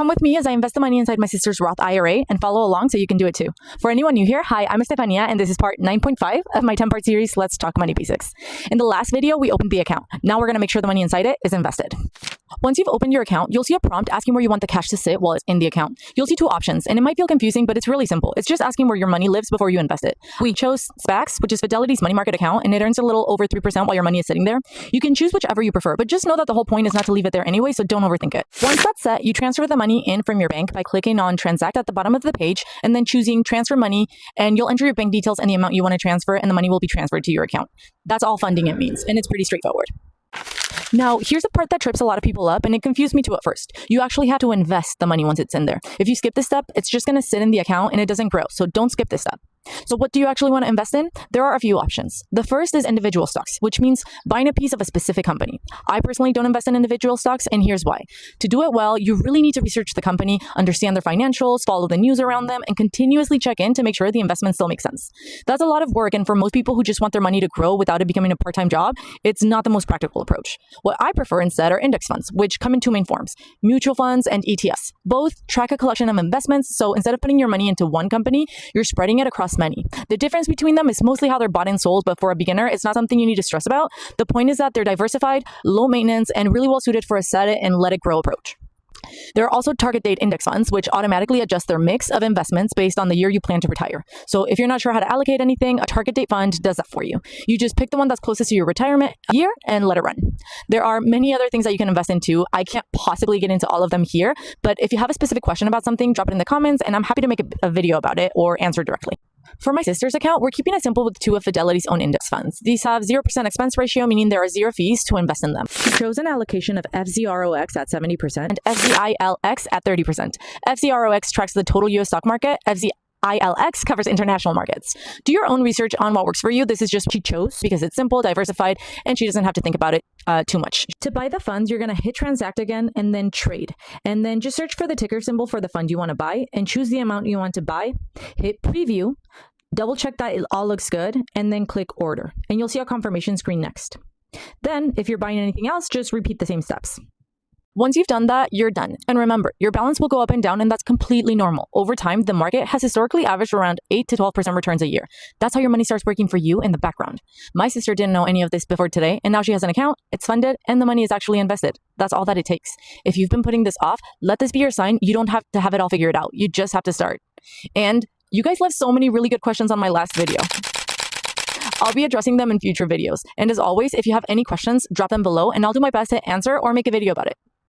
Come with me as I invest the money inside my sister's Roth IRA and follow along so you can do it too. For anyone new here, hi, I'm Estefania and this is part 9.5 of my 10-part series, Let's Talk Money Basics. In the last video, we opened the account. Now we're going to make sure the money inside it is invested. Once you've opened your account, you'll see a prompt asking where you want the cash to sit while it's in the account. You'll see two options, and it might feel confusing, but it's really simple. It's just asking where your money lives before you invest it. We chose SPAX, which is Fidelity's money market account, and it earns a little over 3% while your money is sitting there. You can choose whichever you prefer, but just know that the whole point is not to leave it there anyway, so don't overthink it. Once that's set, you transfer the money in from your bank by clicking on Transact at the bottom of the page, and then choosing Transfer Money, and you'll enter your bank details and the amount you want to transfer, and the money will be transferred to your account. That's all funding it means, and it's pretty straightforward. Now, here's the part that trips a lot of people up, and it confused me too at first. You actually have to invest the money once it's in there. If you skip this step, it's just going to sit in the account and it doesn't grow, so don't skip this step. So what do you actually want to invest in? There are a few options. The first is individual stocks, which means buying a piece of a specific company. I personally don't invest in individual stocks, and here's why. To do it well, you really need to research the company, understand their financials, follow the news around them, and continuously check in to make sure the investment still makes sense. That's a lot of work, and for most people who just want their money to grow without it becoming a part-time job, it's not the most practical approach. What I prefer instead are index funds, which come in two main forms, mutual funds and ETFs. Both track a collection of investments, so instead of putting your money into one company, you're spreading it across many. The difference between them is mostly how they're bought and sold, but for a beginner, it's not something you need to stress about. The point is that they're diversified, low maintenance, and really well suited for a set it and let it grow approach. There are also target date index funds, which automatically adjust their mix of investments based on the year you plan to retire. So if you're not sure how to allocate anything, a target date fund does that for you. You just pick the one that's closest to your retirement year and let it run. There are many other things that you can invest into. I can't possibly get into all of them here, but if you have a specific question about something, drop it in the comments and I'm happy to make a video about it or answer directly. For my sister's account, we're keeping it simple with two of Fidelity's own index funds. These have 0% expense ratio, meaning there are zero fees to invest in them. We chose an allocation of FZROX at 70% and FZILX at 30%. FZROX tracks the total US stock market. FZILX covers international markets. Do your own research on what works for you. This is just what she chose because it's simple, diversified, and she doesn't have to think about it too much. To buy the funds, you're going to hit transact again and then trade. And then just search for the ticker symbol for the fund you want to buy and choose the amount you want to buy. Hit preview, double check that it all looks good, and then click order. And you'll see a confirmation screen next. Then, if you're buying anything else, just repeat the same steps. Once you've done that, you're done. And remember, your balance will go up and down, and that's completely normal. Over time, the market has historically averaged around 8 to 12% returns a year. That's how your money starts working for you in the background. My sister didn't know any of this before today, and now she has an account, it's funded, and the money is actually invested. That's all that it takes. If you've been putting this off, let this be your sign. You don't have to have it all figured out. You just have to start. And you guys left so many really good questions on my last video. I'll be addressing them in future videos. And as always, if you have any questions, drop them below, and I'll do my best to answer or make a video about it.